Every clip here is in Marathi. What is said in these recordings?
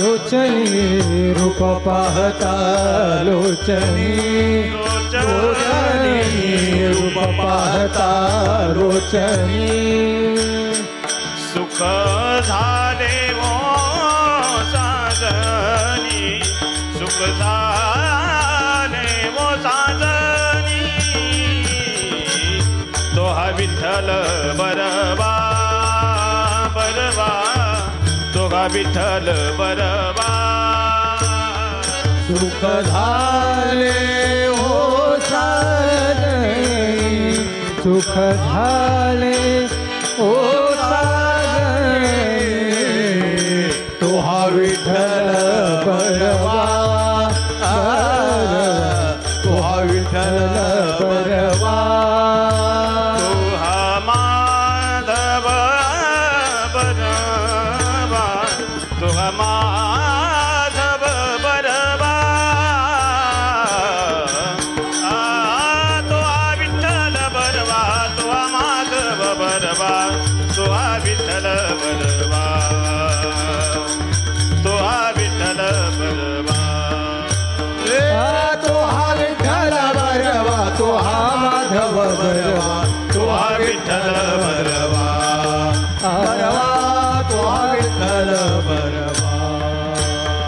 लोचनी रूप पाहता लोचनी रूप पाहता लोचनी सुख झाले वो साजनी सुख झाले वो साजनी तो हा विठ्ठल बरवा बरवा तो हा विठ्ठल बरवा सुख झाले हो साजनी सुख झाले ओ तो हा विठ्ठल बरवा तो हा विठ्ठल बरवा तो हा माधव बरवा तो हा माधव बरवा तो हा विठ्ठल बरवा तो हा माधव बरवा तो हा विठ्ठल बरवा तो हा विठ्ठल बरवा तो हा विठ्ठल बरवा तो हा माधव बरवा तो हा विठ्ठल बरवा बरवा तो हा विठ्ठल बरवा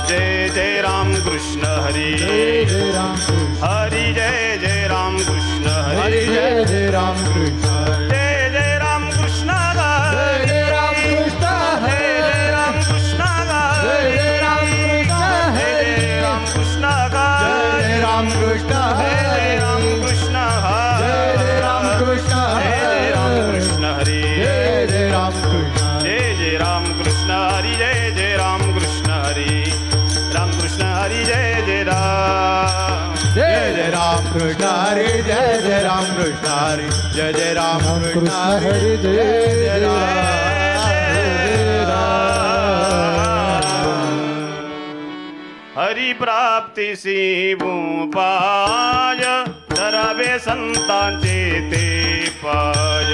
जय जय राम कृष्ण हरी जय राम कृष्ण हरी जय जय राम कृष्ण हरी हरी जय जय राम कृष्ण जय जय राम कृष्ण जय जय राम कृष्ण जय जय राम कृष्ण जय जय राम कृष्ण जय जय राम कृष्ण जय राम कृष्ण जय जय राम कृष्ण जय राम कृष्ण जय जय राम कृष्ण हरी जय जय राम कृष्ण जय जय राम कृष्ण हरी जय जय राम कृष्ण हरी राम कृष्ण हरी जय जय राम जय जय राम कृष्ण हरी जय जय राम कृष्ण हरी जय जय राम कृष्ण हरी जय जय राम हरि प्राप्ती सी उपाय धरावे संतांचे ते पाय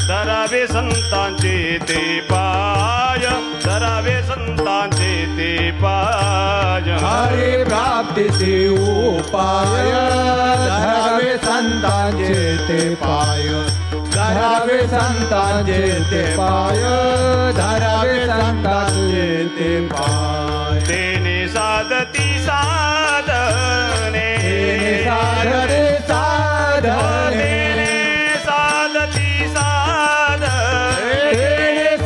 धरावे संतांचे ते पाय धरावे संतांचे ते पाय हरी प्राप्तीचे उपाय धरावे संतांचे ते पाय धरावे संतांचे ते पाय धरावे संतांचे ते पाय तेने साधती साधने साधने साधने साधती साधने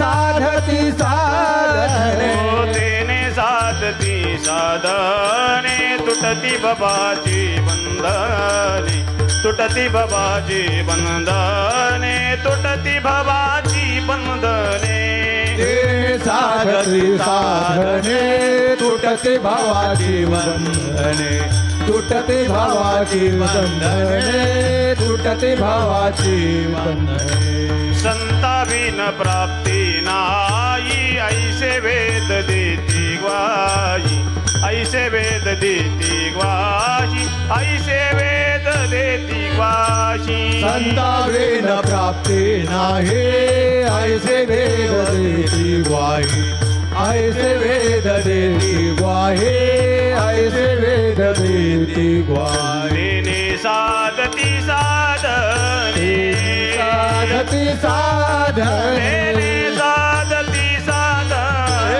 साधती साधने तेने साधती साधने तुटती बाबाची बंधने तुटती बाबाची बंधने तुटती बाबाची बंधने साधती साधने तुटते भावाची बंधने तुटते भावाची बंधने तुटते भावाची बंधने संता बिन प्राप्ती नाही ऐसे वेद देती ग्वाही ऐसे वेद देती ग्वाही ऐसे वेद देती ग्वाही संता बिन प्राप्ती नाही ऐसे वेद देती ग्वाही ऐसे वेद देती ग्वाही ऐसे वेद देती ग्वाही तेने साधती साधने साधती साधने तेने साधती साधने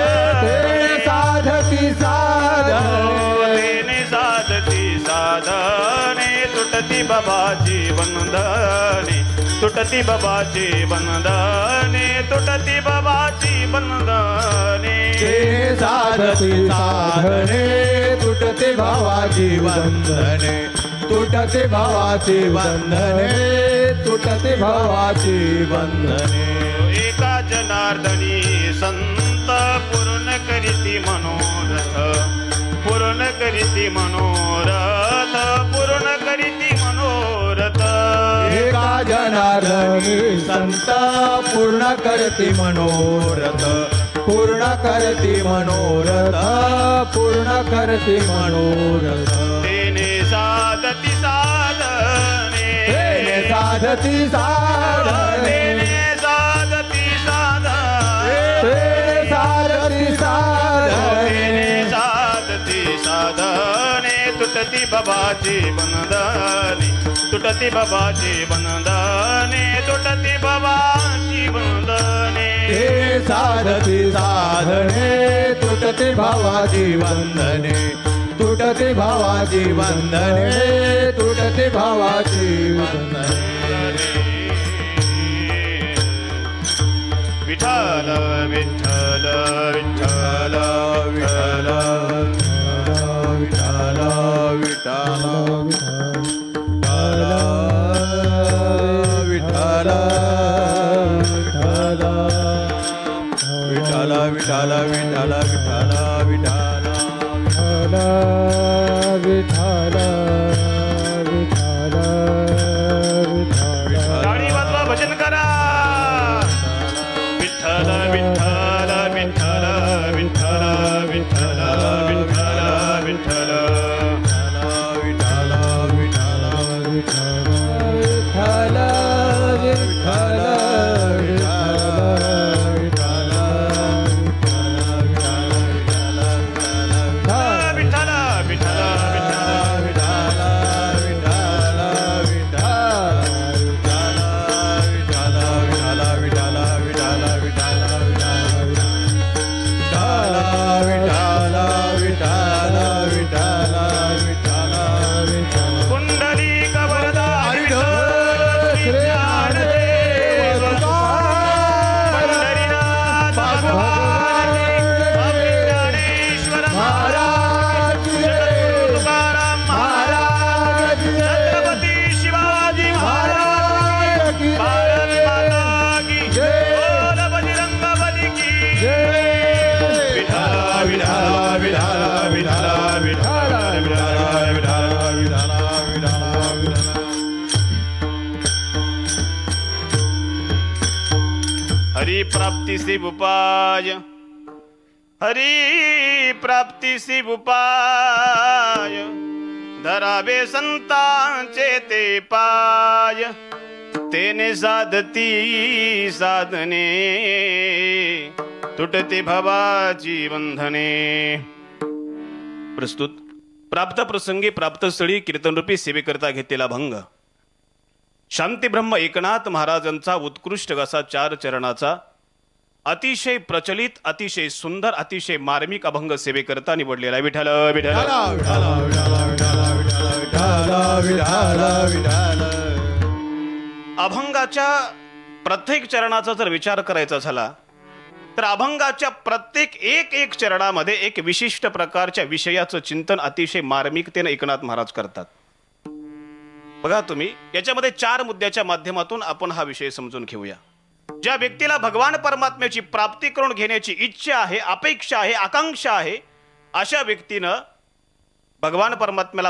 साधती साधने तेने साधती साधने तुटती बाबाची बंधने तुटती बाबाची बंधने तुटती बाबाची बंधने साधती साधने तुटते भावाची बंधने तुटते भावाची बंधने तुटते भावाची बंधने एका जनार्दनी संत पूर्ण करीती मनोरथ पूर्ण करीती मनोरथ पूर्ण करीती मनोरथ एका जनार्दनी संत पूर्ण करती मनोरथ पूर्ण करती मनोरथ पूर्ण करती मनोरथ तेने साधती साधने तेने साधती साधने तेने साधती साधने तेने साधती साधने तुटती भवाची बंधने तुटती भवाची बंधने तुटती भवाची बंधने हे सारथी साधने तुटते भावाची वंदने तुटते भावाची वंदने तुटते भावाची वंदने विठ्ठल विठ्ठल विठ्ठल विठ्ठल विठ्ठल विठ्ठल विठ्ठल विठ्ठल विठ्ठल विठ्ठल विठ्ठल विठ्ठल गाडी वाजवा भजन करा विठ्ठल विठ्ठल विठ्ठल विठ्ठल विठ्ठल विठ्ठल विठ्ठल हरि प्राप्ति शिव उपाय हरि प्राप्ति शिव उपाय धरावे संतांचे ते पाय तेने साधती साधने तुटते भवाची बंधने. प्रस्तुत प्राप्त प्रसंगी प्राप्त स्थळी कीर्तनरूपी सेवेकरता घेतलेला भंग शांती ब्रह्म एकनाथ महाराजांचा उत्कृष्ट असा 4 चरणाचा अतिशय प्रचलित अतिशय सुंदर अतिशय मार्मिक अभंग सेवेकरता निवडलेला विठ्ठल विठ्ठल अभंगाच्या प्रत्येक चरणाचा जर विचार करायचा झाला तर अभंगाच्या प्रत्येक एक चरणामध्ये एक विशिष्ट प्रकारच्या विषयाचं चिंतन अतिशय मार्मिकतेने एकनाथ महाराज करतात. बघा तुम्ही याच्यामध्ये 4 मुद्द्याच्या माध्यमातून आपण हा विषय समजून घेऊया. ज्या व्यक्तीला भगवान परमात्म्याची प्राप्ती करून घेण्याची इच्छा आहे अपेक्षा आहे आकांक्षा आहे अशा व्यक्तीनं भगवान परमात्म्याला